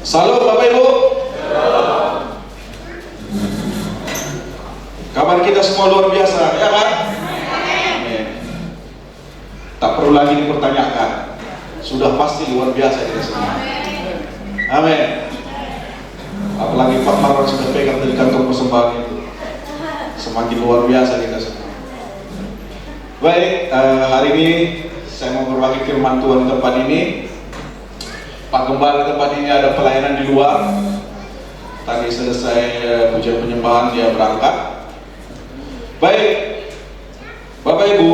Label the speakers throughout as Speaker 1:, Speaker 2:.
Speaker 1: Salam Bapak Ibu. Kabar kita semua luar biasa, ya kan? Amin. Tak perlu lagi dipertanyakan, sudah pasti luar biasa kita semua. Amin. Apalagi Pak Marwan sudah pegang dari kantong persembahan itu, semakin luar biasa kita semua. Baik, hari ini saya mau berbagi firman Tuhan di tempat ini. Pak Gembala di tempat ini ada pelayanan di luar. Tadi selesai pujian penyembahan dia berangkat. Baik, Bapak Ibu,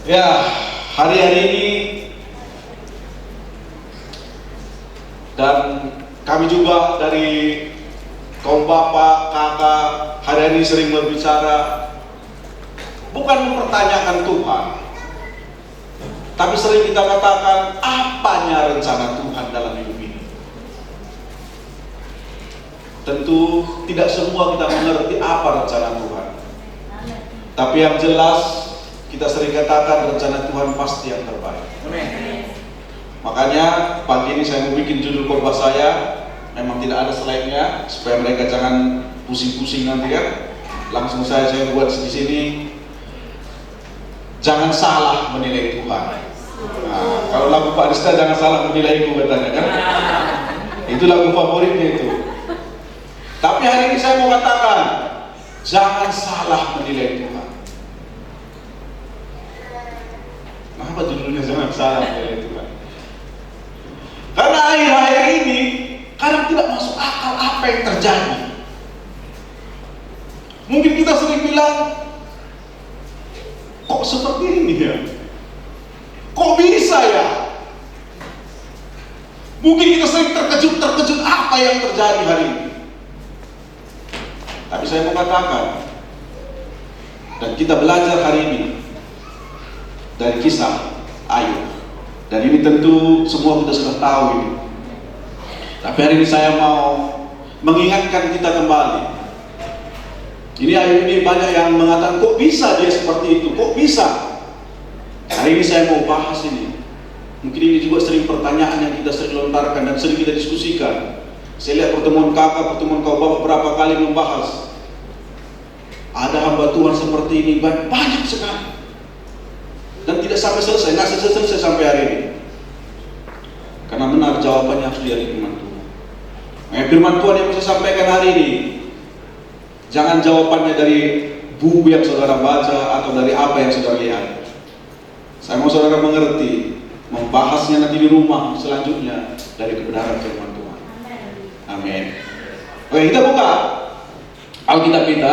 Speaker 1: ya hari-hari ini dan kami juga dari kaum bapak, kakak hari-hari ini sering berbicara bukan mempertanyakan Tuhan, tapi sering kita katakan apanya rencana Tuhan dalam hidup ini. Tentu tidak semua kita mengerti apa rencana Tuhan, tapi yang jelas kita sering katakan rencana Tuhan pasti yang terbaik. Makanya pagi ini saya mau bikin judul khotbah saya, memang tidak ada slide-nya supaya mereka jangan pusing-pusing nanti kan. Langsung saya buat di sini. Jangan salah menilai Tuhan. Nah, kalau lagu Pak Rista jangan salah menilaiku katanya kan. Itu lagu favoritnya itu. Tapi hari ini saya mau katakan jangan salah menilai Tuhan. Kenapa judulnya jangan salah menilai Tuhan? Karena akhir-akhir ini kadang tidak masuk akal apa yang terjadi. Mungkin kita sering bilang, kok seperti ini ya? Kok bisa ya? Mungkin kita sering terkejut apa yang terjadi hari ini. Tapi saya mau katakan, dan kita belajar hari ini dari kisah Ayub. Dan ini tentu semua kita sudah tahu ini. Tapi hari ini saya mau mengingatkan kita kembali. Ini Ayub ini banyak yang mengatakan, kok bisa dia seperti itu? Kok bisa? Hari ini saya mau bahas ini. Mungkin ini juga sering pertanyaan yang kita sering lontarkan dan sering kita diskusikan. Saya lihat pertemuan kakak, pertemuan kau bapak beberapa kali membahas. Ada hamba Tuhan seperti ini, banyak sekali. Dan tidak sampai selesai, nggak selesai sampai hari ini. Karena benar jawabannya harus dari firman Tuhan. Firman Tuhan yang saya sampaikan hari ini, jangan jawabannya dari buku yang saudara baca atau dari apa yang saudara lihat. Saya mau saudara mengerti, membahasnya nanti di rumah selanjutnya dari kebenaran firman Tuhan. Amin. Oke, kita buka Alkitab kita,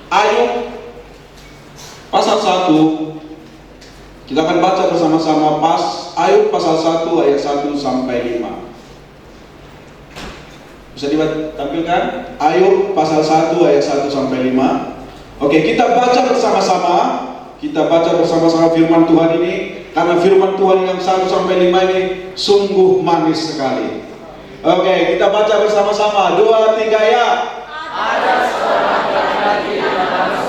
Speaker 1: Ayub pasal 1. Kita akan baca bersama-sama Ayub pasal 1 ayat 1 sampai 5. Bisa ditampilkan? Ayub pasal 1 ayat 1 sampai 5. Oke, kita baca bersama-sama. Kita baca bersama-sama firman Tuhan ini, karena firman Tuhan yang 1 sampai 5 ini sungguh manis sekali. Oke, kita baca bersama-sama. 2, 3 ya. Ada seorang laki-laki yang bernama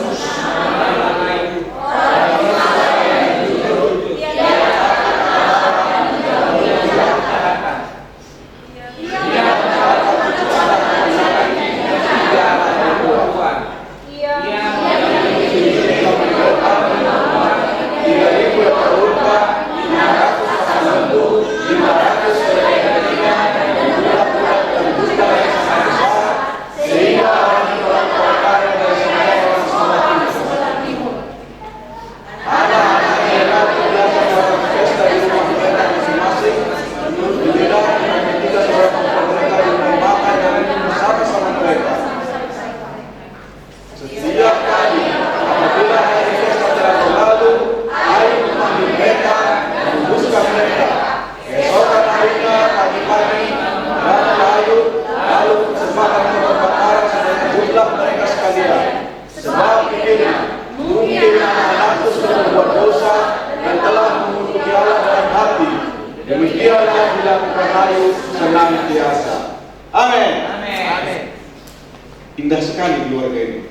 Speaker 1: indah sekali keluarga ini.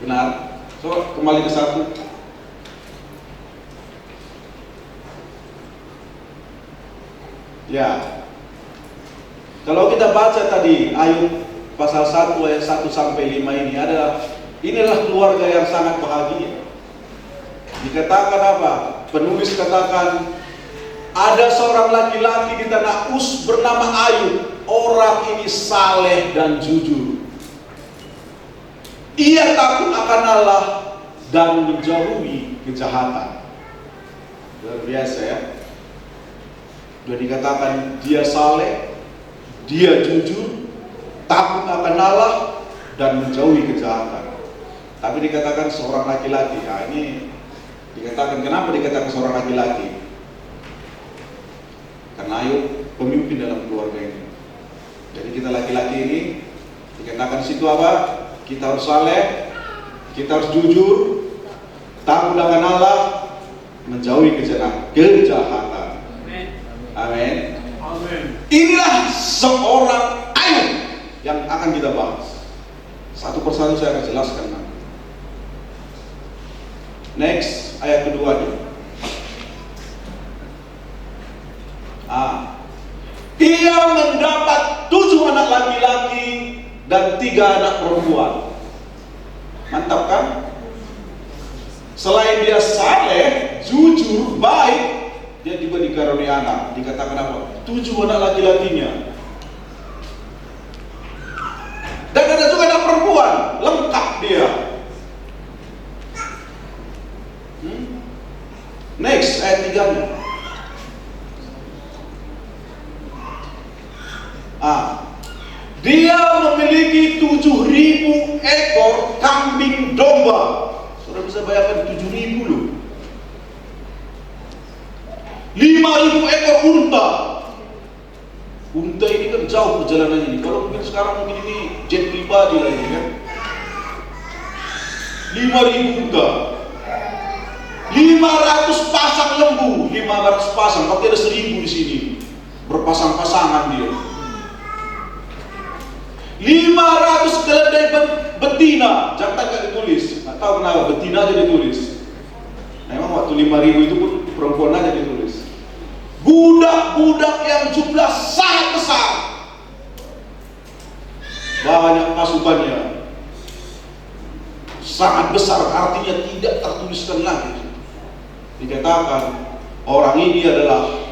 Speaker 1: Benar? So, kembali ke 1. Ya. Kalau kita baca tadi Ayub pasal 1 ayat 1 sampai 5 inilah keluarga yang sangat bahagia. Dikatakan apa? Penulis katakan ada seorang laki-laki di tanah Uz bernama Ayub. Orang ini saleh dan jujur. Ia takut akan Allah dan menjauhi kejahatan. Luar biasa ya. Sudah dikatakan dia saleh, dia jujur, takut akan Allah dan menjauhi kejahatan. Tapi dikatakan seorang laki-laki. Nah, ini dikatakan, kenapa dikatakan seorang laki-laki? Karena Ayub pemimpin dalam keluarga ini. Jadi kita laki-laki ini dikatakan situ apa? Kita harus saleh, kita harus jujur, takut akan Allah, menjauhi kejahatan. Amin. Inilah seorang Ayub yang akan kita bahas. Satu persatu saya akan jelaskan nanti. Next, ayat kedua nih. Ia mendapat 7 anak laki-laki dan 3 anak perempuan. Mantap kan? Selain dia saleh, jujur, baik, dia juga dikaruniai anak. Dikatakan apa? 7 anak laki-lakinya. Dan ada juga anak perempuan, lengkap dia. Next, ayat 3-nya. Dia memiliki 7.000 ekor kambing domba. Sudah bisa bayangkan 7.000 loh. 5.000 ekor unta. Unta ini kan jauh perjalanannya ini. Kalau mungkin sekarang mungkin ini jet pribadi lah ini kan. 5.000 unta. 500 pasang lembu, 500 pasang, tapi ada 1.000 di sini. Berpasang-pasangan dia. 500 keledai betina, jantan gak ditulis. Nggak tahu kenapa betina aja ditulis. Memang waktu 5.000 itu pun perempuan aja ditulis. Budak-budak yang jumlah sangat besar. Banyak pasukannya. Sangat besar, artinya tidak tertuliskan lagi. Dikatakan orang ini adalah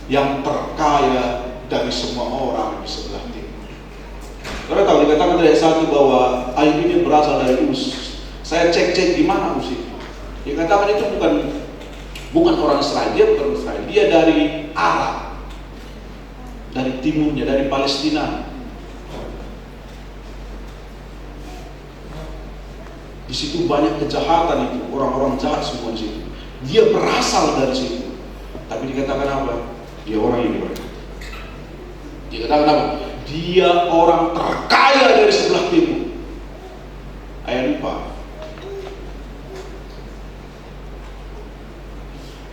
Speaker 1: yang terkaya dari semua orang di sebelah timur. Karena tahu dikatakan dari ayat 1 bahwa Ayub ini berasal dari Uz. Saya cek di mana Uz itu. Dikatakan itu bukan orang Israel, dia bukan Israel, dia dari Arab, dari timurnya, dari Palestina. Di situ banyak kejahatan itu, orang-orang jahat semua di situ. Dia berasal dari situ. Tapi dikatakan apa? Dia orang ini berkata. Dikatakan apa? Dia orang terkaya dari sebelah timur. Ayat 4.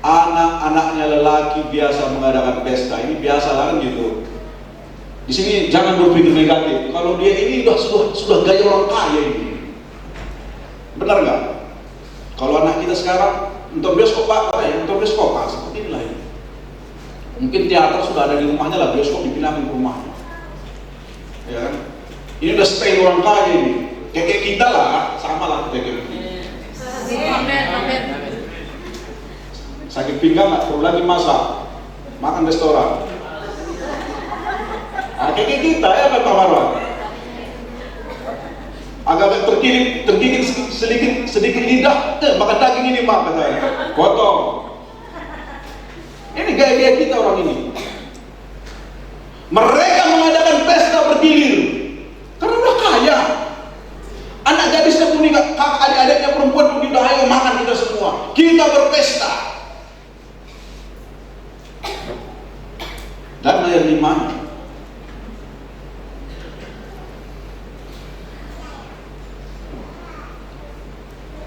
Speaker 1: Anak-anaknya lelaki biasa mengadakan pesta. Ini biasa lah kan gitu. Di sini jangan berpikir negatif. Kalau dia ini sudah gaya orang kaya ini. Benar nggak? Kalau anak kita sekarang nonton bioskop apa ya? Nonton bioskop seperti inilah ini. Mungkin teater sudah ada di rumahnya lah, bioskop dipindahkan ke rumahnya. Ya kan? Ini udah style orang kaya ini. Kayak kita lah, sama lah kita. Sakit pinggang nggak perlu lagi masak, makan restoran. Nah, kayak kita ya Pak Marwan. Agak tergigit sedikit lidah, makan daging ini makan saya, potong. Ini gaya kita orang ini. Mereka mengadakan pesta bergilir karena udah kaya. Anak gadisnya pun kakak adik-adiknya perempuan pun udah ayo makan kita semua. Kita berpesta. Dan ayat 5.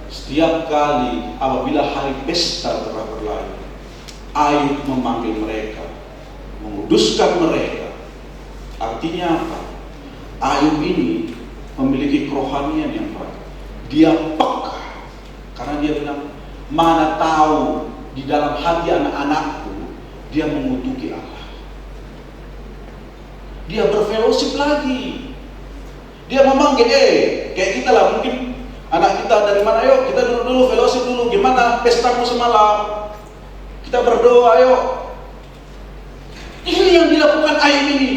Speaker 1: Setiap kali apabila hari pesta telah berlalu, Ayub memanggil mereka, menguduskan mereka. Artinya apa? Ayub ini memiliki kerohanian yang baik. Dia peka karena dia bilang, mana tahu di dalam hati anak-anakku dia mengutuki Allah. Dia berfellowship lagi. Dia memanggil, kayak kita lah, mungkin anak kita dari mana, ayo kita dulu fellowship dulu, gimana pestamu semalam? Kita berdoa, ayo. Ini yang dilakukan Ayub ini.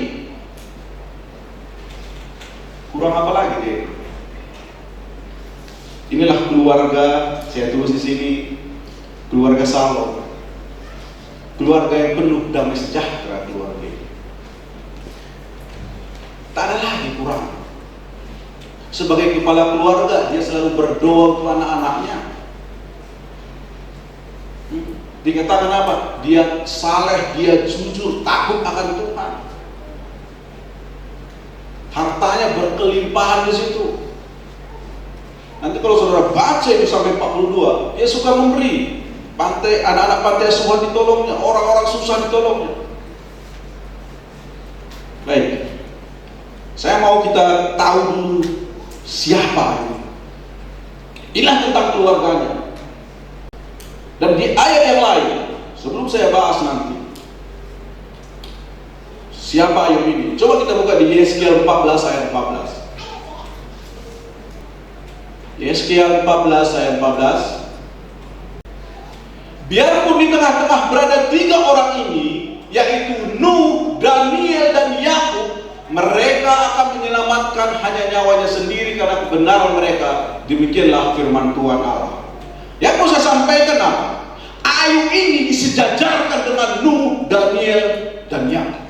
Speaker 1: Kurang apa lagi deh? Inilah keluarga, saya tulis di sini, keluarga Salom. Keluarga yang penuh damai sejahtera keluarga ini. Tak ada lagi kurang. Sebagai kepala keluarga, dia selalu berdoa untuk anak-anaknya. Dikatakan apa? Dia saleh, dia jujur, takut akan Tuhan. Hartanya berkelimpahan di situ. Nanti kalau saudara baca itu sampai 42, dia suka memberi. Anak-anak pantai asuhan ditolongnya, orang-orang susah ditolongnya. Baik, saya mau kita tahu dulu siapa ini. Inilah tentang keluarganya. Dan di ayat yang lain, sebelum saya bahas nanti siapa Ayub ini, coba kita buka di Yesaya 14 ayat 14. Yesaya 14 ayat 14. Biarpun di tengah-tengah berada 3 orang ini, yaitu Nuh, Daniel, dan Yakub, mereka akan menyelamatkan hanya nyawanya sendiri karena kebenaran mereka. Demikianlah firman Tuhan Allah. Yang mau saya sampaikan apa? Ayub ini disejajarkan dengan Nuh, Daniel, dan Yakub.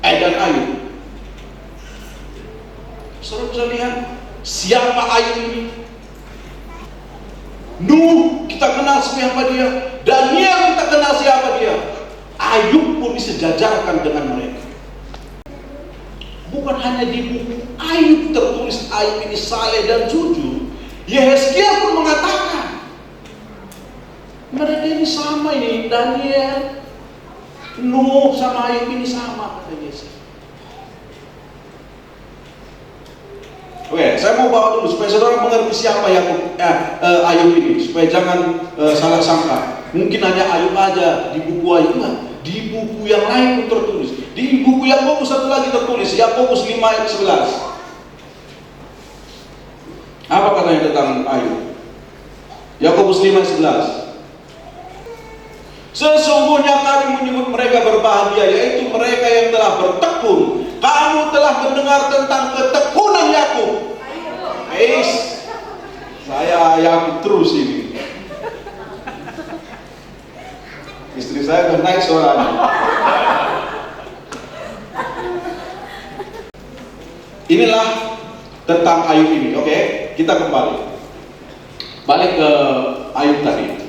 Speaker 1: Dan Ayub. Saudara bisa lihat siapa Ayub ini? Nuh kita kenal siapa dia, Daniel kita kenal siapa dia. Ayub pun disejajarkan dengan mereka. Bukan hanya di buku Ayub tertulis Ayub ini saleh dan jujur, Yehezkiel pun mengatakan mereka ini sama ini, Daniel, Nuh sama Ayub ini sama, kata Yehezkiel. Oke, saya mau bawa dulu supaya saudara mengerti siapa Ayub ini, supaya jangan salah sangka. Mungkin hanya Ayub aja di buku Ayub, di buku yang lain pun tertulis. Di buku Yakobus satu lagi tertulis, Yakobus 5 ayat 11. Apa katanya tentang Ayub? Yakobus 5 ayat 11. Sesungguhnya kami menyebut mereka berbahagia, yaitu mereka yang telah bertekun. Kamu telah mendengar tentang ketekunan Yakub. Saya Yakub terus ini. Istri saya udah naik suaranya. Inilah tentang Ayub ini. Oke, kita kembali. Balik ke Ayub tadi.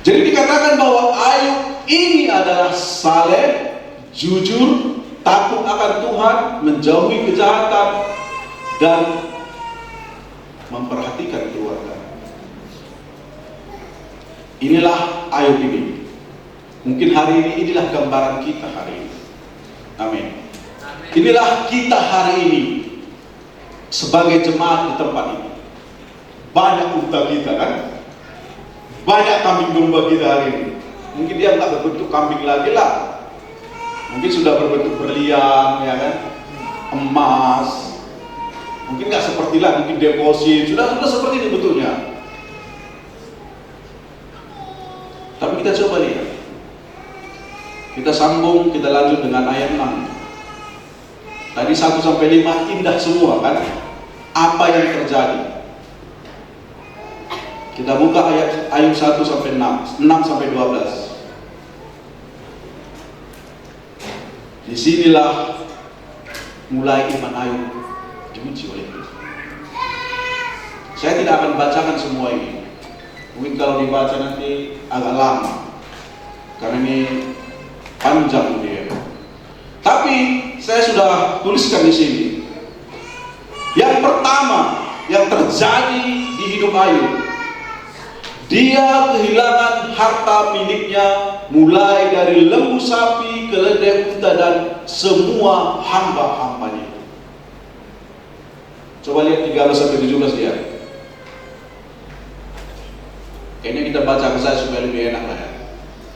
Speaker 1: Jadi dikatakan bahwa Ayub ini adalah saleh, jujur, takut akan Tuhan, menjauhi kejahatan, dan memperhatikan keluarga. Inilah Ayub ini. Mungkin hari ini inilah gambaran kita hari ini. Amin. Inilah kita hari ini sebagai jemaat di tempat ini. Banyak unta kita kan, banyak kambing domba kita hari ini. Mungkin dia nggak berbentuk kambing lagi lah, mungkin sudah berbentuk berlian, ya kan, emas. Mungkin nggak seperti lah, mungkin deposit, sudah seperti itu betulnya. Tapi kita coba lihat, kita sambung, kita lanjut dengan ayat 6. Tadi 1-5 indah semua kan? Apa yang terjadi? Kita buka Ayub 1-6, 6-12. Disinilah mulai iman Ayub diuji oleh Tuhan. Saya tidak akan bacakan semua ini. Mungkin kalau dibaca nanti agak lama, karena ini panjang dia. Tapi saya sudah tuliskan di sini. Yang pertama yang terjadi di hidup Ayub, dia kehilangan harta miliknya, mulai dari lembu sapi, keledai unta, dan semua hamba-hambanya. Coba lihat 13-17 dia. Kayaknya kita baca ke saya supaya lebih enak lah ya.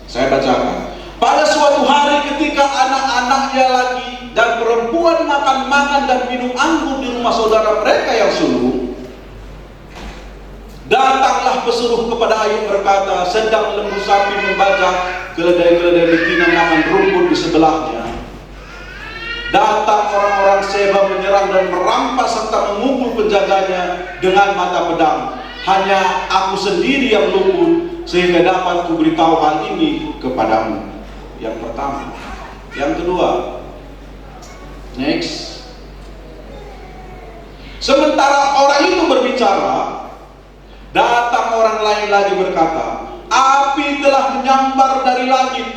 Speaker 1: Saya bacakan. Pada suatu suatu hari ketika anak-anaknya lagi dan perempuan makan-makan dan minum anggur di rumah saudara mereka yang sulung, datanglah pesuruh kepada Ayub berkata, sedang lembu sapi membaca keledai-keledai betina makan rumput di sebelahnya. Datang orang-orang Seba menyerang dan merampas serta memukul penjaganya dengan mata pedang. Hanya aku sendiri yang luput, sehingga dapat kuberitahu hal ini kepadamu. Yang pertama. Yang kedua, next. Sementara orang itu berbicara, datang orang lain lagi berkata, api telah menyambar dari langit,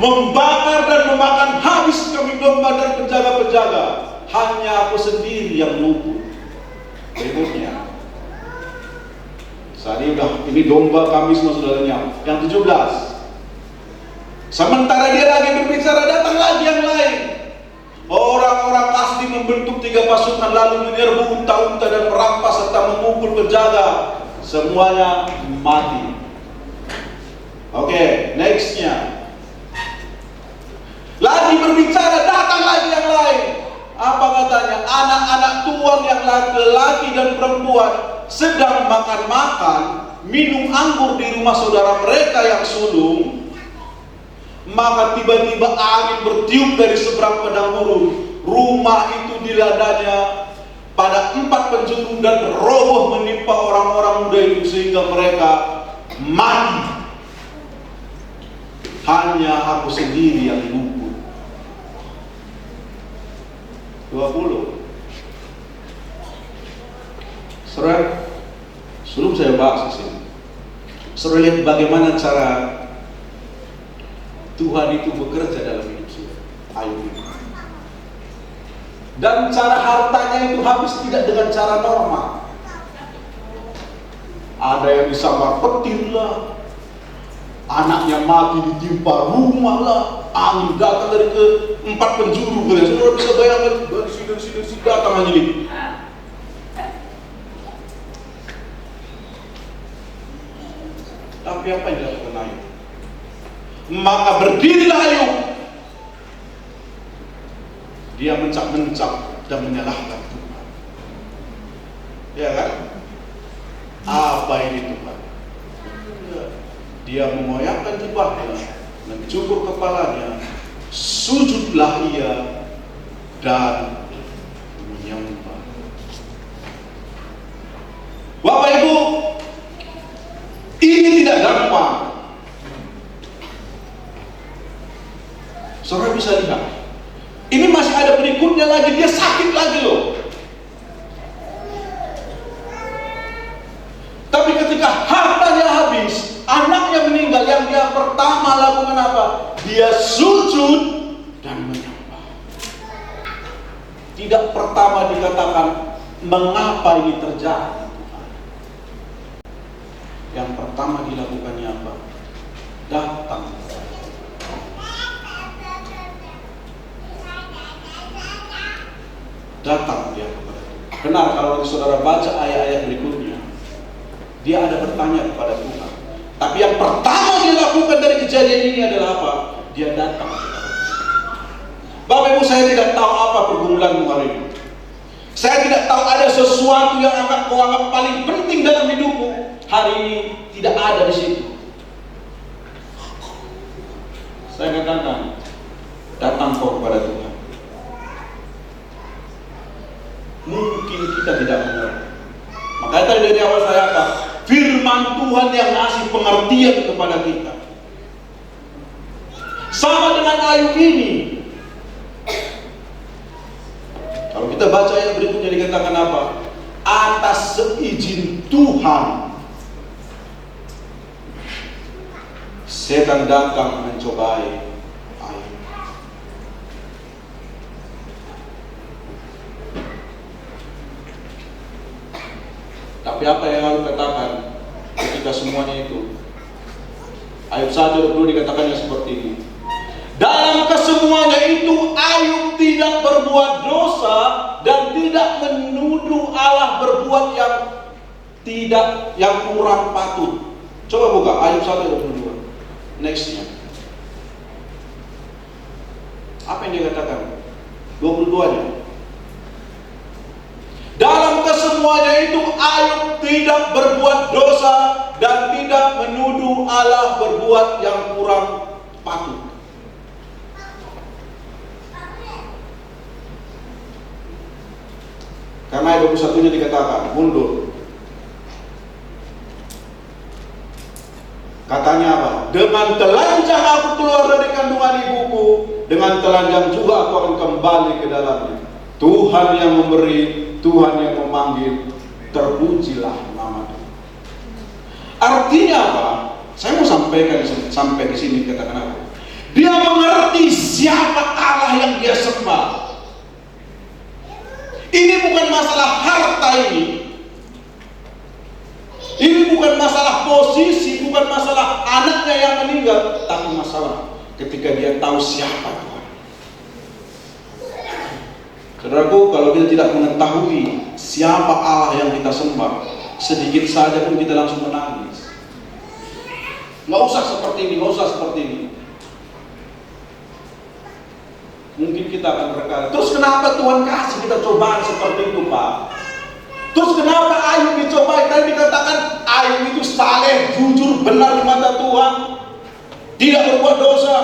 Speaker 1: membakar dan memakan habis kami domba dan penjaga-penjaga. Hanya aku sendiri yang luput. Berikutnya, saat ini domba kami semua sudah lenyap. Yang 17. Sementara dia lagi berbicara, datang lagi yang lain. Orang-orang Kasdi membentuk 3 pasukan lalu menyerbu unta-unta dan merampas serta memukul penjaga. Semuanya mati. Oke, nextnya. Lagi berbicara, datang lagi yang lain. Apa katanya? Anak-anak tuan yang laki-laki dan perempuan sedang makan-makan, minum anggur di rumah saudara mereka yang sulung. Maka tiba-tiba angin bertiup dari seberang padang gurun. Rumah itu diladanya pada 4 penjuru dan roboh menimpa orang-orang muda itu sehingga mereka mati. Hanya aku sendiri yang luput. 20. Saudara, sebelum saya bahas di sini, saudara lihat bagaimana cara Tuhan itu bekerja dalam hidup Ayub ini. Dan cara hartanya itu habis tidak dengan cara normal. Ada yang disambar petir lah, anaknya mati ditimpa rumah lah, angin datang dari ke 4 penjuru. Saudara bisa bayangkan dari sini datang angin ini. Tapi apa yang dilakukan Ayub? Maka berdirilah Ayub. Dia mencap-mencap dan menyalahkan Tuhan. Ya kan? Apa ini Tuhan? Dia mengoyakkan jubahnya, mencukur kepalanya, sujudlah ia dan menyembah. Bapak Ibu, ini tidak gampang. Saudara bisa lihat, ini masih ada berikutnya lagi, dia sakit lagi loh. Tapi ketika hartanya habis, anaknya meninggal, yang dia pertama lakukan apa? Dia sujud dan menyembah. Tidak pertama dikatakan, mengapa ini terjadi? Yang pertama dilakukannya apa? Datang. Datang dia kepada Tuhan. Benar, kalau saudara baca ayat-ayat berikutnya, dia ada bertanya kepada Tuhan. Tapi yang pertama dia lakukan dari kejadian ini adalah apa? Dia datang. Bapak Ibu, saya tidak tahu apa pergumulanmu hari ini. Saya tidak tahu ada sesuatu yang kau anggap paling penting dalam hidupmu. Hari ini tidak ada di situ. Saya katakan, datang kau kepada Tuhan. Mungkin kita tidak mengerti. Makanya tadi dari awal saya kata, firman Tuhan yang ngasih pengertian kepada kita. Sama dengan Ayub ini. Kalau kita baca yang berikutnya dikatakan apa? Atas seizin Tuhan, setan datang mencobai Ayub. Tapi apa yang Ayub katakan ketika semuanya itu? Ayub 1:20 dikatakannya seperti ini. Dalam kesemuanya itu Ayub tidak berbuat dosa dan tidak menuduh Allah berbuat yang kurang patut. Coba buka Ayub 1:22. Nextnya. Apa yang dia katakan? 22-nya. Dalam kesemuanya itu Ayub tidak berbuat dosa dan tidak menuduh Allah berbuat yang kurang patut. Karena ayat 21-nya dikatakan mundur. Katanya apa? Dengan telanjang aku keluar dari kandungan ibuku, dengan telanjang juga aku akan kembali ke dalamnya. Tuhan yang memberi, Tuhan yang memanggil, terpujilah nama Tuhan. Artinya apa? Saya mau sampaikan sampai di sini katakan apa? Dia mengerti siapa Allah yang dia sembah. Ini bukan masalah harta ini. Ini bukan masalah posisi, bukan masalah anaknya yang meninggal, tapi masalah ketika dia tahu siapa Tuhan. Saudaraku, kalau kita tidak mengetahui siapa Allah yang kita sembah, sedikit saja pun kita langsung menangis. Nggak usah seperti ini, nggak usah seperti ini. Mungkin kita akan berkata, terus kenapa Tuhan kasih kita cobaan seperti itu, Pak? Terus kenapa Ayub dicobai? Tadi dikatakan Ayub itu saleh, jujur, benar di mata Tuhan, tidak berbuat dosa.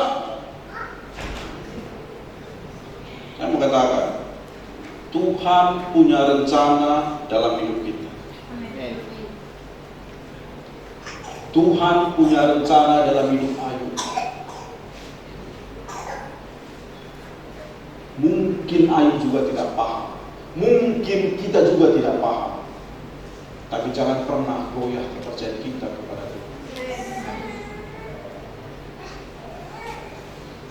Speaker 1: Saya mau katakan, Tuhan punya rencana dalam hidup kita. Tuhan punya rencana dalam hidup Ayub. Mungkin Ayub juga tidak paham, mungkin kita juga tidak paham, tapi jangan pernah goyah kepercayaan kita kepada Tuhan.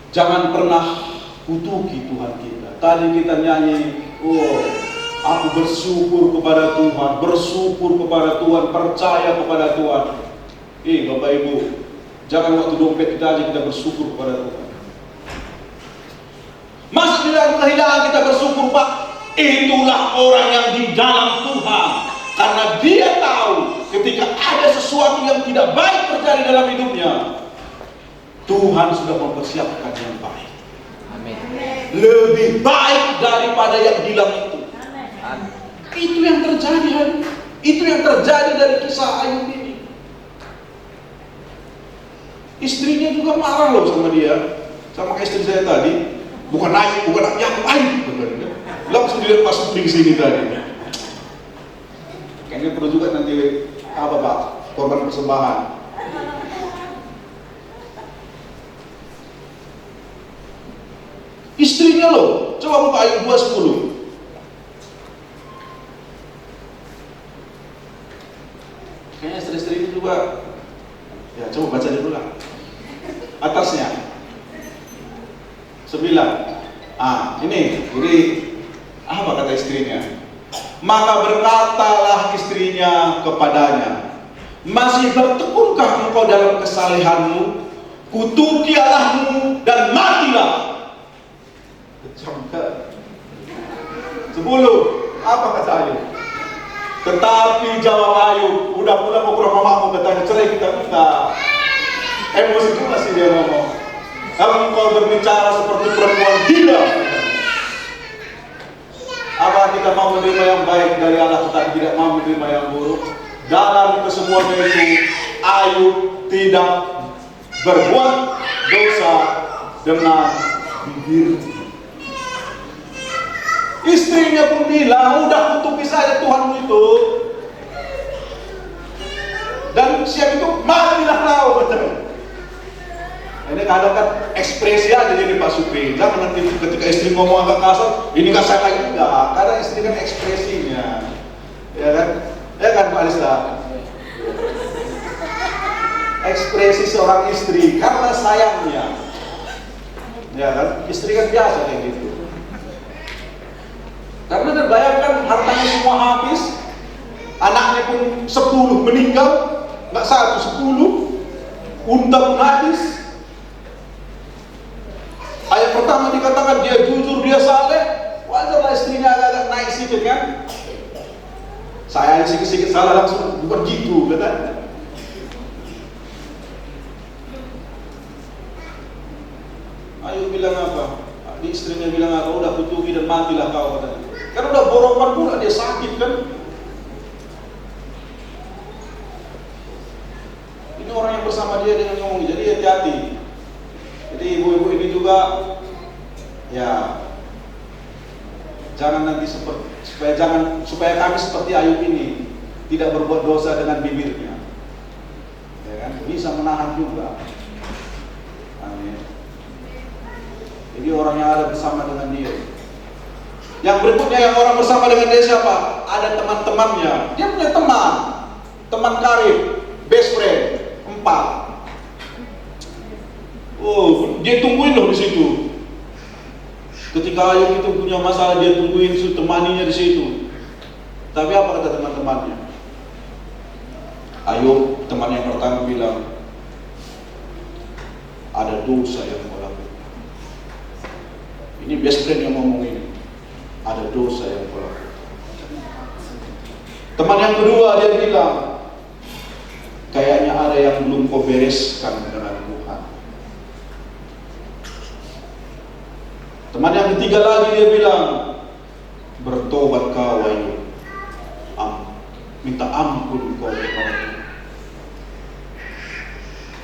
Speaker 1: Jangan pernah kutuki Tuhan kita. Tadi kita nyanyi, oh, aku bersyukur kepada Tuhan, bersyukur kepada Tuhan, percaya kepada Tuhan. Bapak Ibu, jangan waktu dompet kita aja kita bersyukur kepada Tuhan. Masa di dalam kehilangan kita bersyukur, Pak? Itulah orang yang di dalam Tuhan. Karena dia tahu ketika ada sesuatu yang tidak baik terjadi dalam hidupnya, Tuhan sudah mempersiapkan yang baik. Amin. Lebih baik daripada yang hilang itu. Amin. Itu yang terjadi hari. Itu yang terjadi dari kisah Ayub ini. Istrinya juga marah loh sama dia, sama istri saya tadi. Bukan Ayub, bukan Ayub, langsung dilepas di sini tadi. Kayaknya perlu juga nanti apa Pak, korban persembahan. Istrinya loh, coba buka Ayub 2:10. Kayaknya istri-istri itu juga, ya coba baca dulu lah. Atasnya 9. Ini, jadi apa kata istrinya? Maka berkatalah istrinya kepadanya, masih bertekunkah engkau dalam kesalehanmu? Kutuki Allahmu dan matilah. 10. Apa kata Ayub? Tetapi jawab Ayub, udah pulang mau ke rumah mamamu, katanya cerai kita minta. Emosi juga sih dia ngomong. Kalau engkau berbicara seperti perempuan gila, apa kita mau menerima yang baik dari Allah tetapi tidak mau menerima yang buruk? Dalam kesemuanya itu Ayub tidak berbuat dosa dengan bibir. Istrinya pun bilang, udah kutuki saja Tuhanmu itu, dan siap itu matilah kau, betul. Ini kadang kan ekspresi aja jadi Pak Supri. Jangan nanti ketika istri ngomong agak kasar, ini kasar lagi enggak. Kadang istri kan ekspresinya, ya kan? Ya kan Pak Alista? Ekspresi seorang istri karena sayangnya, ya kan? Istri kan biasa kayak gitu. Karena terbayangkan hartanya semua habis, anaknya pun 10 meninggal, nggak 1, 10, unta pun habis. Ayat pertama dikatakan dia jujur, dia saleh, wajarlah istrinya agak naik sedikit kan? Saya sedikit salah langsung bukan gitu, katanya. Ayub bilang apa? Istrinya bilang, kau udah kutubi dan matilah kau, katanya. Karena udah borokan pula, dia sakit kan. Ini orang yang bersama dia dengan ngomong, jadi hati-hati. Jadi ibu-ibu ini juga, ya, jangan nanti supaya kami seperti Ayub ini tidak berbuat dosa dengan bibirnya, ya kan? Bisa menahan juga. Amin. Jadi orang yang ada bersama dengan dia. Yang berikutnya yang orang bersama dengan dia siapa? Ada teman-temannya. Dia punya teman karib, best friend, 4. Oh, dia tungguin loh di situ. Ketika Ayub itu punya masalah, dia tungguin temaninya di situ. Tapi apa kata teman-temannya? Ayub, teman yang pertama bilang, ada dosa yang kau lakukan. Ini best friend yang ngomong ini. Ada dosa yang kau lakukan. Teman yang kedua dia bilang, kayaknya ada yang belum kau bereskan dengan Tuhan. Teman yang ketiga lagi dia bilang, bertobat kau Ayub, minta ampun kau kepada Tuhan.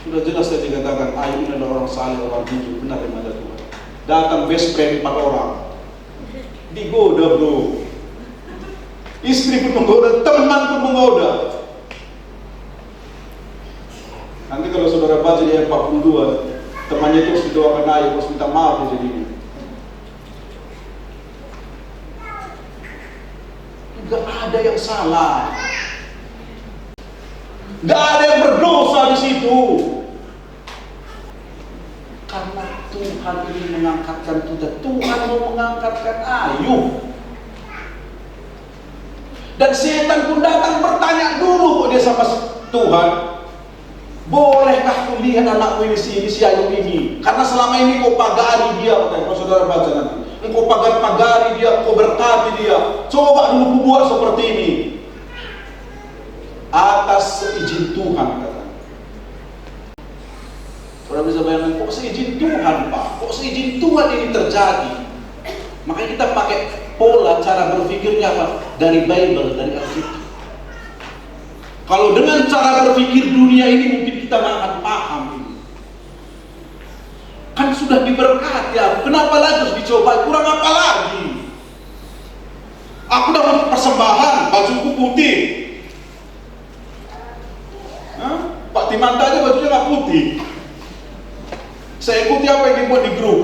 Speaker 1: Sudah jelas saya dikatakan Ayub adalah orang saleh, orang jujur, benar di mata Tuhan. Datang best friend 4 orang, digoda bro. Istri pun menggoda, teman pun menggoda. Nanti kalau saudara baca di ayat 42, temannya itu harus didoakan Ayub, harus minta maaf ya jadinya. Gak ada yang salah, gak ada yang berdosa di situ. Karena Tuhan ingin mengangkatkan kita. Tuhan mau mengangkatkan Ayub. Dan setan pun datang bertanya dulu kok dia sama Tuhan, bolehkah kau lihat anakku ini si Ayub ini? Karena selama ini kau pagari dia, kalau saudara baca nanti. Engkau pagari dia, engkau berkati dia. Coba dulu ku buat seperti ini. Atas seizin Tuhan, kata. Saudara bisa bayangkan, kok seizin Tuhan Pak? Kok seizin Tuhan ini terjadi? Makanya kita pakai pola cara berpikirnya apa? Dari Bible, dari Alkitab. Kalau dengan cara berpikir dunia ini mungkin kita nggak akan paham ini. Kan sudah diberkati aku, kenapa lagi harus dicoba? Kurang apa lagi? Aku dapat persembahan, bajuku putih. Pak Timanta aja bajunya nggak putih. Saya ikuti apa yang dibuat di grup.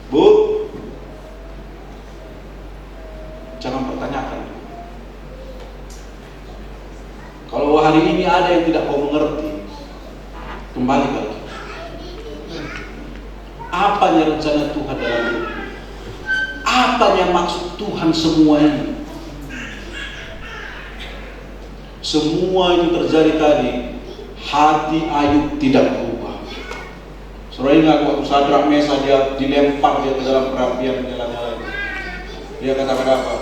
Speaker 1: Bu, jangan pertanyakan. Kalau hari ini ada yang tidak kau mengerti, kembali lagi. Apanya rencana Tuhan dalam hidup? Apanya maksud Tuhan semua ini? Semua itu terjadi tadi. Hati Ayub tidak berubah. Saudara ingat waktu Sadrak Mesa dia dilempar dia ke dalam perapian nyala-nyala. Dia katakan apa?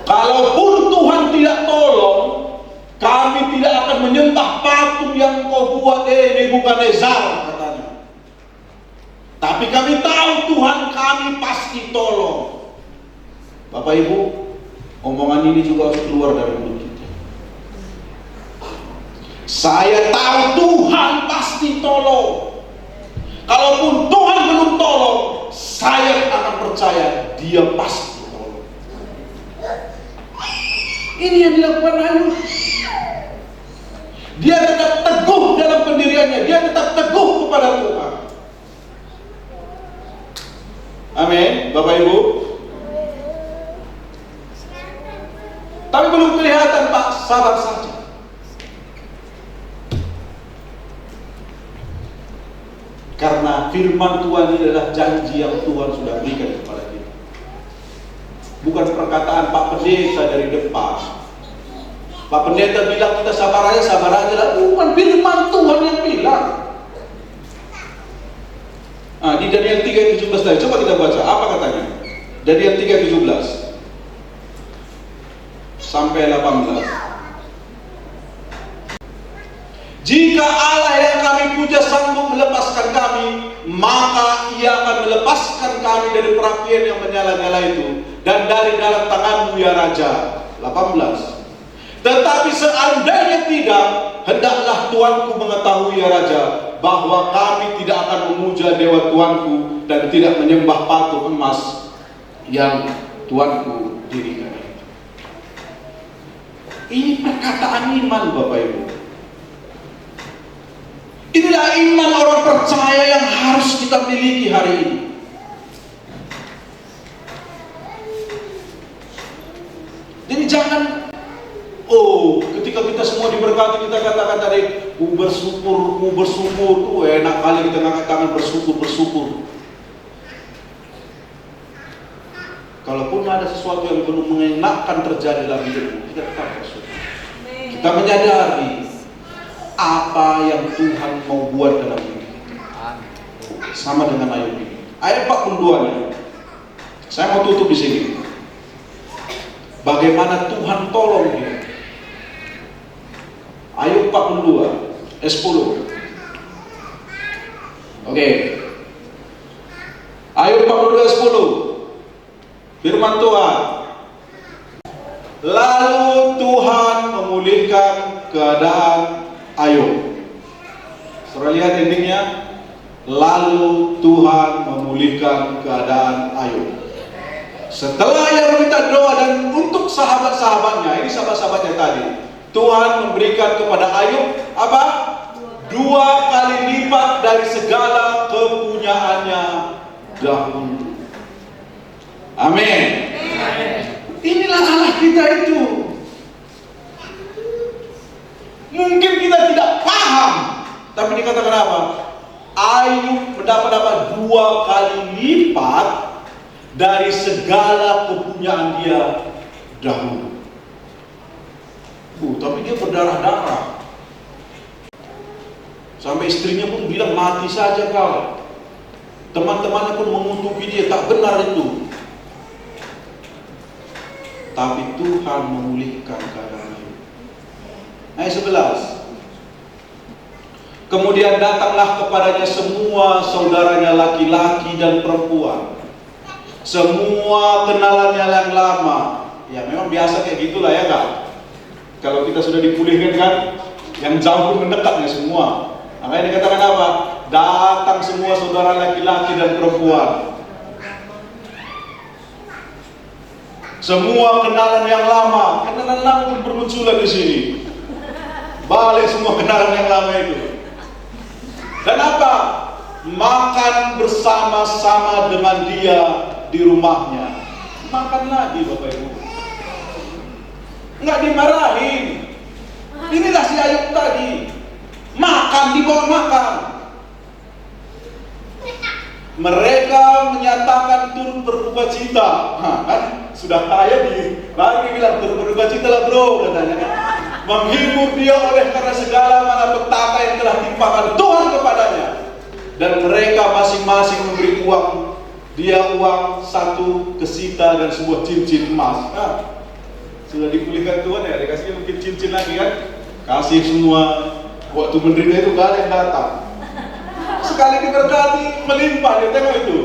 Speaker 1: Kalaupun Tuhan tidak tolong, kami tidak akan menyembah patung yang kau buat Nebukadnezar, katanya. Tapi kami tahu Tuhan kami pasti tolong. Bapak Ibu, omongan ini juga harus keluar dari mulut kita. Saya tahu Tuhan pasti tolong. Kalaupun Tuhan belum tolong, saya akan percaya Dia pasti tolong. Ini yang dilakukan Ayub. Dia tetap teguh dalam pendiriannya. Dia tetap teguh kepada Tuhan. Amin, Bapak Ibu. Tapi belum kelihatan Pak, sabar saja. Karena firman Tuhan ini adalah janji yang Tuhan sudah berikan kepada kita. Bukan perkataan Pak Pendeta dari depan. Pak Pendeta bilang kita sabar aja lah. Bukan firman Tuhan yang bilang. Nah, di Daniel 3:17 tadi, coba kita baca, apa katanya? Daniel 3:17 sampai 18. Jika Allah yang kami puja sanggup melepaskan kami, maka Ia akan melepaskan kami dari perapian yang menyala-nyala itu, dan dari dalam tangan-Mu ya Raja. 18. Tetapi seandainya tidak, hendaklah Tuanku mengetahui ya Raja, bahwa kami tidak akan memuja dewa Tuanku dan tidak menyembah patung emas yang Tuanku dirikan. Ini perkataan iman, Bapak Ibu. Inilah iman orang percaya yang harus kita miliki hari ini. Jadi jangan, ketika kita semua diberkati, kita katakan tadi, ku bersyukur, enak kali kita ngangkat tangan bersyukur. Kalaupun ada sesuatu yang belum mengenakan terjadi dalam hidupmu, kita tetap bersyukur. Kita menyadari apa yang Tuhan mau buat dalam hidup kita. Sama dengan ayat ini. Ayat 42-nya. Saya mau tutup di sini. Bagaimana Tuhan tolong dia. Ayub 42 10. Oke. Ayub 42 10. Firman Tuhan. Lalu Tuhan memulihkan keadaan Ayub. Saudara lihat endingnya. Lalu Tuhan memulihkan keadaan Ayub. Setelah ia meminta doa dan untuk sahabat-sahabatnya, ini sahabat-sahabatnya tadi, Tuhan memberikan kepada Ayub apa? 2 kali lipat dari segala kepunyaannya dahulu. Amin. Inilah Allah kita itu. Mungkin kita tidak paham, tapi dikatakan apa? Ayub mendapat 2 kali lipat dari segala kepunyaan dia dahulu. Tapi dia berdarah-darah. Sampai istrinya pun bilang, mati saja kau. Teman-temannya pun mengutuki dia, tak benar itu. Tapi Tuhan memulihkan keadaannya. Ayat 11. Kemudian datanglah kepadanya semua saudaranya laki-laki dan perempuan, semua kenalannya yang lama. Ya memang biasa kayak gitulah ya Kak. Kalau kita sudah dipulihkan kan, yang jauh pun mendekatnya semua. Makanya dikatakan apa? Datang semua saudara laki-laki dan perempuan, semua kenalan yang lama. Kenalan lama pun bermunculan di sini. Balik semua kenalan yang lama itu. Dan apa? Makan bersama-sama dengan dia di rumahnya. Makan lagi Bapak Ibu. Enggak dimarahin. Inilah si Ayub tadi. Makan, dibawa makan. Mereka menyatakan turut berduka cita. Kan sudah kaya nih. Baru dia bilang turut berduka cita lah bro, katanya kan. Menghibur dia oleh karena segala malapetaka yang telah timpakan Tuhan kepadanya. Dan mereka masing-masing memberi uang. Dia uang 1 kesita dan sebuah cincin emas. Sudah dipulihkan Tuhan ya, dikasihnya mungkin cincin lagi kan. Kasih semua. Waktu menderita itu gak ada yang datang. Sekali diberkati melimpah, dia tengok itu.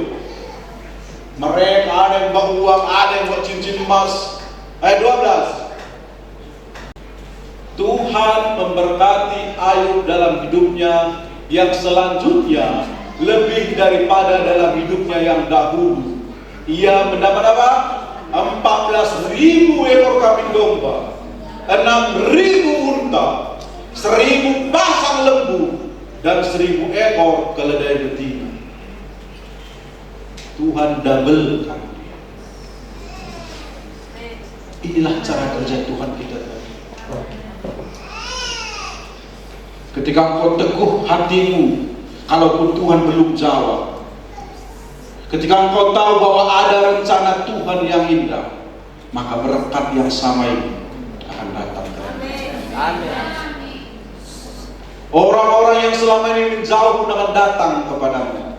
Speaker 1: Mereka ada yang bawa uang, ada yang bawa cincin emas. Ayat 12. Tuhan memberkati Ayub dalam hidupnya yang selanjutnya lebih daripada dalam hidupnya yang dahulu. Ia mendapat apa? 14.000 ekor kambing domba, 6.000 unta, 1.000 pasang lembu, dan 1.000 ekor keledai betina. Tuhan doublekan. Inilah cara kerja Tuhan kita. Ketika engkau teguh hatimu, kalaupun Tuhan belum jawab, ketika engkau tahu bahwa ada rencana Tuhan yang indah, maka berkat yang sama ini akan datang. Amin. Orang-orang yang selama ini menjauh pun akan datang kepadamu.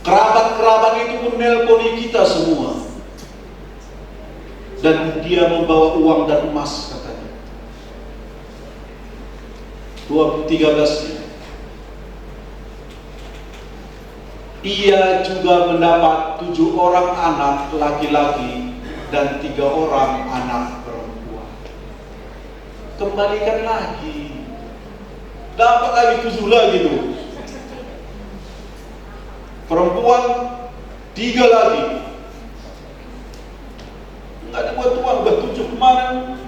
Speaker 1: Kerabat-kerabat itu pun nelponi kita semua, dan dia membawa uang dan emas katanya. 13. Ia juga mendapat 7 orang anak laki-laki dan 3 orang anak perempuan. Kembalikan lagi, dapat lagi 7 lagi tuh. Perempuan 3 lagi. Enggak dibuat tuan, udah 7 kemarin.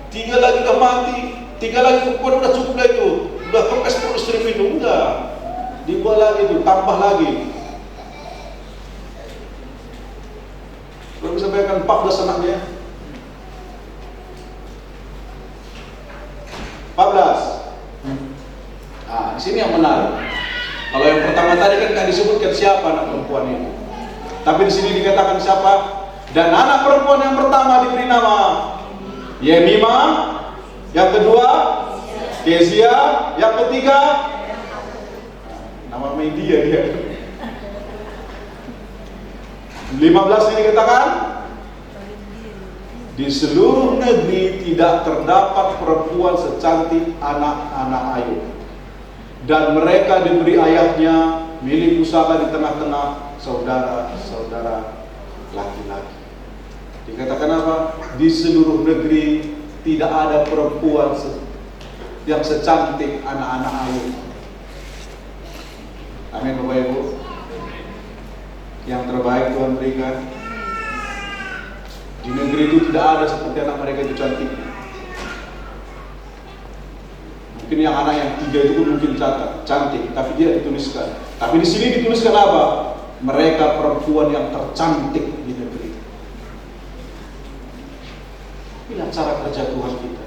Speaker 1: 3 lagi udah mati, 3 lagi perempuan udah cukup lah itu. Udah kempes terus itu, enggak. Dibuat lagi itu, tambah lagi. Kalau bisa bayangkan 14 anaknya. 14. Nah, di sini yang menarik. Kalau yang pertama tadi kan nggak disebutkan siapa anak perempuan itu. Tapi di sini dikatakan siapa? Dan anak perempuan yang pertama diberi nama Yemima, yang kedua Kezia, yang ketiga nama media dia. 15 ini dikatakan di seluruh negeri tidak terdapat perempuan secantik anak-anak Ayub, dan mereka diberi ayahnya milik pusaka di tengah-tengah saudara-saudara laki-laki. Dikatakan apa? Di seluruh negeri tidak ada perempuan yang secantik anak-anak Ayub. Amin Bapak Ibu. Yang terbaik Tuhan berikan. Di negeri itu tidak ada seperti anak mereka itu cantik. Mungkin yang anak yang 3 itu pun mungkin cantik, tapi dia dituliskan. Tapi di sini dituliskan apa? Mereka perempuan yang tercantik di negeri. Inilah cara kerja Tuhan kita.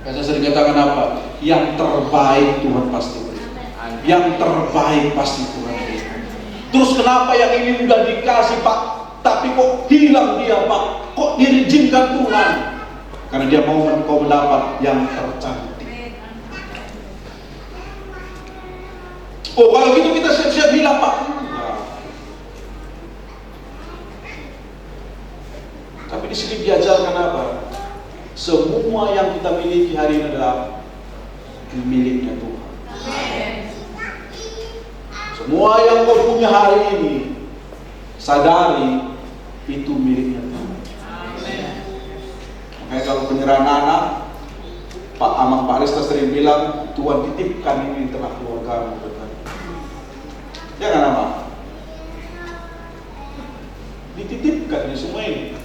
Speaker 1: Maka saya sering katakan apa? Yang terbaik Tuhan pasti beri. Yang terbaik pasti Tuhan beri. Terus kenapa yang ini udah dikasih Pak, tapi kok hilang dia Pak? Kok diizinkan Tuhan? Karena dia mau kau mendapat yang tercantik. Oh kalau gitu kita siap-siap hilang Pak. Nah. Tapi di sini diajarkan apa? Semua yang kita miliki hari ini adalah miliknya Tuhan. Semua yang kau punya hari ini, sadari itu miliknya Tuhan. Makanya kalau penyerahan anak, Pak Amang Pak Rista sering bilang, Tuhan titipkan ini di tengah keluargamu. Jangan apa? Dititipkan di semua ini.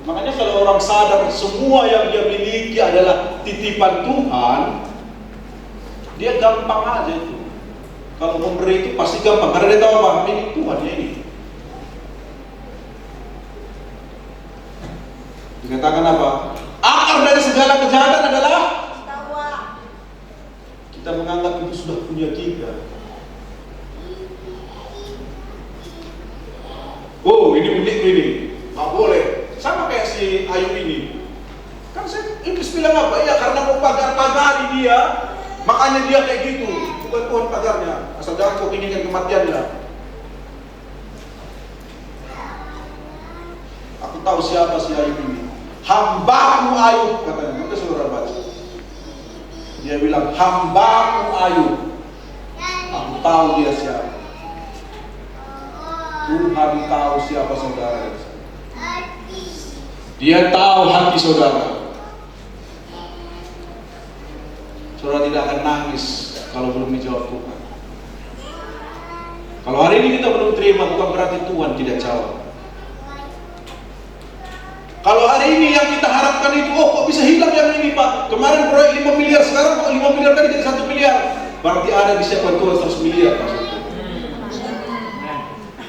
Speaker 1: Makanya kalau orang sadar semua yang dia miliki adalah titipan Tuhan, dia gampang aja itu. Kalau memberi itu pasti gampang, karena dia tahu apa? Milik Tuhan ya ini. Dikatakan apa? Akar dari segala kejahatan adalah kita menganggap itu sudah punya kita. Oh ini milik ini, nggak boleh. Sama kayak si Ayub ini. Kan saya Iblis bilang apa? Ya karena mau pagar-pagari dia, makanya dia kayak gitu. Bukan Tuhan pagarnya. Asal jangan kau inginkan kematiannya. Aku tahu siapa si Ayub ini. Hambaku Ayub katanya. Nanti saudara baca. Dia bilang hambaku Ayub. Aku tahu dia siapa. Tuhan tahu siapa saudara. Dia tahu hati saudara. Saudara tidak akan nangis kalau belum dijawab Tuhan. Kalau hari ini kita belum terima, bukan berarti Tuhan tidak jawab. Kalau hari ini yang kita harapkan itu, oh kok bisa hilang yang ini Pak? Kemarin proyek 5 miliar, sekarang kok 5 miliar tadi jadi 1 miliar. Berarti ada disiapkan Tuhan 100 miliar maksudnya.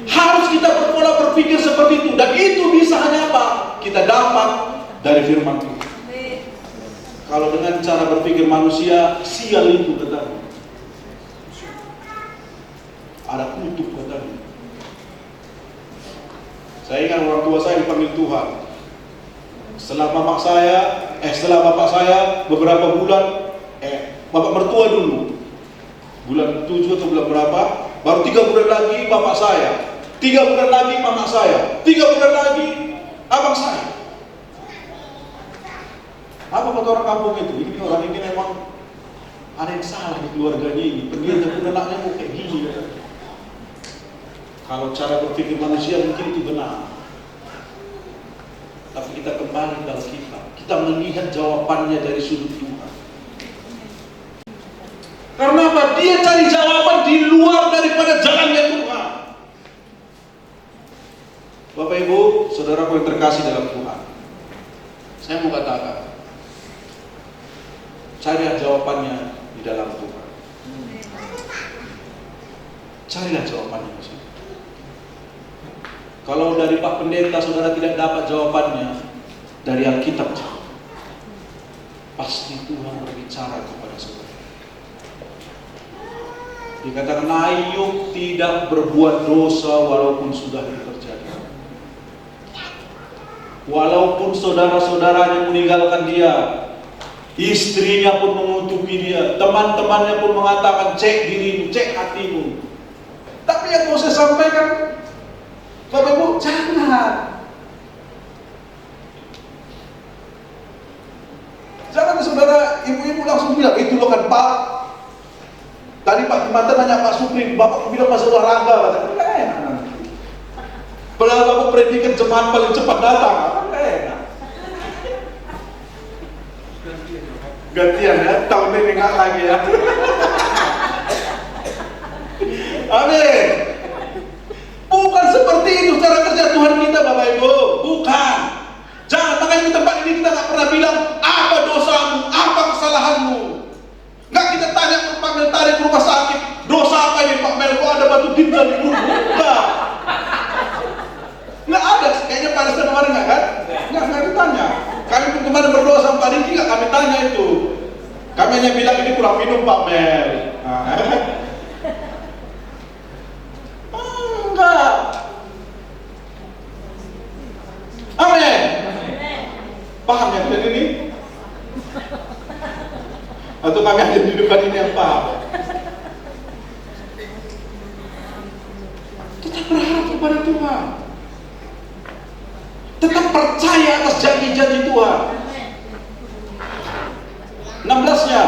Speaker 1: Harus kita berpola berpikir seperti itu. Dan itu bisa hanya apa? Kita dapat dari firman Tuhan. Kalau dengan cara berpikir manusia, sial itu katanya. Ada kutuk katanya. Saya ingat orang tua saya dipanggil Tuhan. Setelah bapak saya beberapa bulan, bapak mertua dulu, bulan 7 atau bulan berapa, baru 3 bulan lagi bapak saya, 3 bulan lagi mama saya, 3 bulan lagi abang saya. Apa kata orang kampung itu? Ini orang ini memang ada yang salah di keluarganya ini. Pendeta pun anaknya mau kayak gini. Ya. Kalau cara berpikir manusia mungkin itu benar. Tapi kita kembali ke Alkitab. Kita melihat jawabannya dari sudut Tuhan. Karena apa? Dia cari jawaban di luar daripada jalannya Tuhan. Bapak Ibu, saudaraku yang terkasih dalam Tuhan. Saya mau katakan, carilah jawabannya di dalam Tuhan. Carilah jawabannya di situ. Kalau dari Pak Pendeta saudara tidak dapat jawabannya dari Alkitab, pasti Tuhan berbicara kepada saudara. Dikatakan Ayub tidak berbuat dosa walaupun sudah terjadi. Walaupun saudara-saudaranya meninggalkan dia, istrinya pun mengutuki dia, teman-temannya pun mengatakan cek dirimu, cek hatimu. Tapi yang mau saya sampaikan, Bapak Ibu, jangan. Jangan saudara, ibu-ibu langsung bilang, itu loh kan Pak. Tadi Pak Timatan nanya Pak Supri, Bapak bilang masuk olahraga, enggak enak. Padahal Bapak predikat jemaat paling cepat datang, enggak enak. Gantian ya, tahun ini enggak lagi ya. Amin. Bukan seperti itu cara kerja Tuhan kita Bapak Ibu, bukan. Jangan, makanya di tempat ini kita enggak pernah bilang apa dosamu, apa kesalahanmu. Enggak kita tanya ke Pak Mel tarik ke rumah sakit, dosa apa ini Pak Mel, kok ada batu ginjal di perutmu? Enggak ada, kayaknya Pak Resta kemarin enggak kan? Enggak ditanya. Kami pun kemarin berdoa sama Pak Diki, enggak kami tanya itu. Kami hanya bilang ini kurang minum Pak Mel. Enggak. Amin. Paham ya kalian ini? Atau kami ada di depan ini yang paham? Tetap berharap kepada Tuhan. Tetap percaya atas janji-janji Tuhan. 16-nya.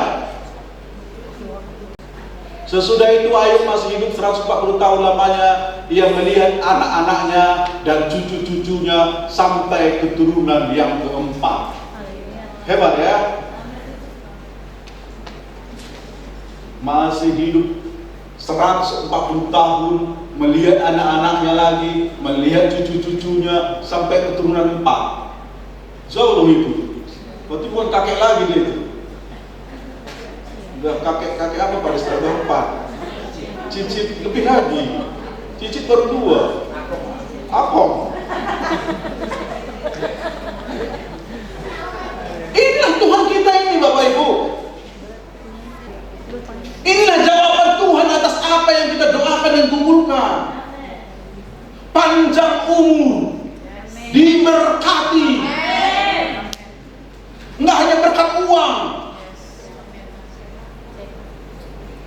Speaker 1: Sesudah itu Ayub masih hidup 140 tahun lamanya. Ia melihat anak-anaknya dan cucu-cucunya sampai keturunan yang keempat. Hebat ya. Masih hidup 140 tahun, melihat anak-anaknya lagi, melihat cucu-cucunya sampai keturunan 4. Jauh loh itu. Berarti bukan kakek lagi dia itu. Udah kakek apa pada setelah 4. Cicit lebih lagi. Cicit baru 2. Akong. Inilah Tuhan kita ini Bapak Ibu. Inilah jawaban Tuhan atas apa yang kita doakan dan kumpulkan. Panjang umur, diberkati. Enggak hanya berkat uang,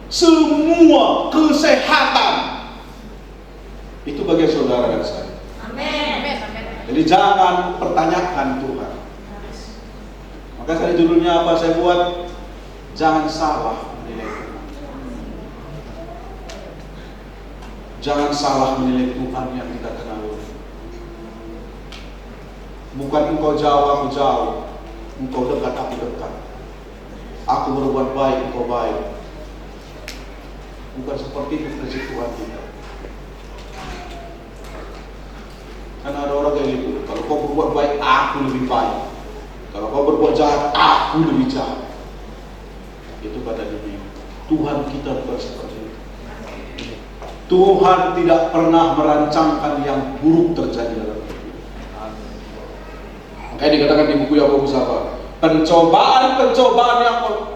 Speaker 1: semua kesehatan itu bagian saudara dan saya. Amin. Jadi jangan pertanyakan Tuhan. Maka saya judulnya apa saya buat? Jangan salah menilai Tuhan. Jangan salah menilai Tuhan yang kita kenal. Bukan engkau jauh, aku jauh. Engkau dekat, aku dekat. Aku berbuat baik, engkau baik. Bukan seperti itu prinsip Tuhan kita. Karena ada orang kayak gitu. Kalau kau berbuat baik, aku lebih baik. Kalau kau berbuat jahat, aku lebih jahat. Itu kata dunia. Tuhan kita bukan seperti itu. Tuhan tidak pernah merancangkan yang buruk terjadi dalam hidup. Makanya dikatakan di buku Yakobus apa? Pencobaan-pencobaan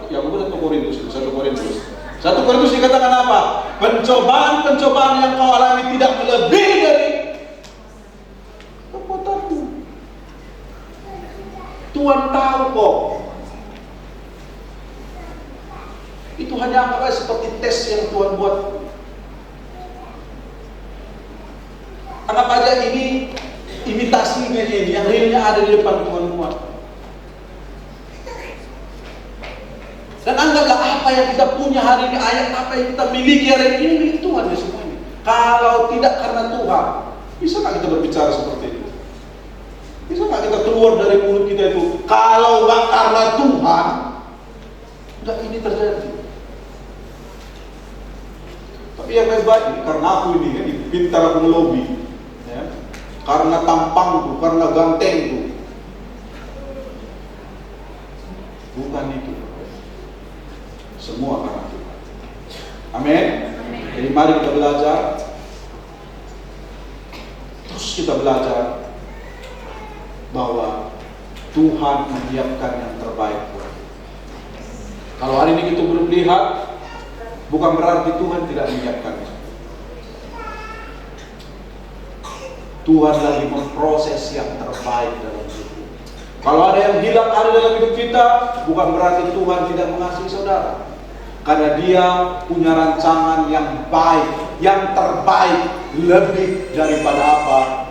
Speaker 1: yang bukan 1 Korintus. 1 Korintus dikatakan apa? Pencobaan-pencobaan yang kau alami tidak melebihi dari kekuatanmu. Tuhan tahu kok. Itu hanya anggap seperti tes yang Tuhan buat. Anggap aja ini imitasinya ini, yang realnya ada di depan Tuhan buat. Dan anggaplah apa yang kita punya hari ini, ayat apa yang kita miliki hari ini milik Tuhan ya semuanya. Kalau tidak karena Tuhan, bisa nggak kita berbicara seperti itu? Bisa nggak kita keluar dari mulut kita itu, kalau nggak karena Tuhan, nggak ini terjadi. Tapi yang baik ini karena aku ini kan, pintar aku ngelobi, ya. Karena tampangku, karena gantengku. Bukan itu. Semua karena Tuhan. Amin. Jadi mari kita belajar. Terus kita belajar bahwa Tuhan menyiapkan yang terbaik buat kita. Kalau hari ini kita belum lihat, bukan berarti Tuhan tidak menyiapkannya. Tuhan lagi memproses yang terbaik dalam hidup. Kalau ada yang hilang ada dalam hidup kita, bukan berarti Tuhan tidak mengasihi saudara. Karena Dia punya rancangan yang baik, yang terbaik, lebih daripada apa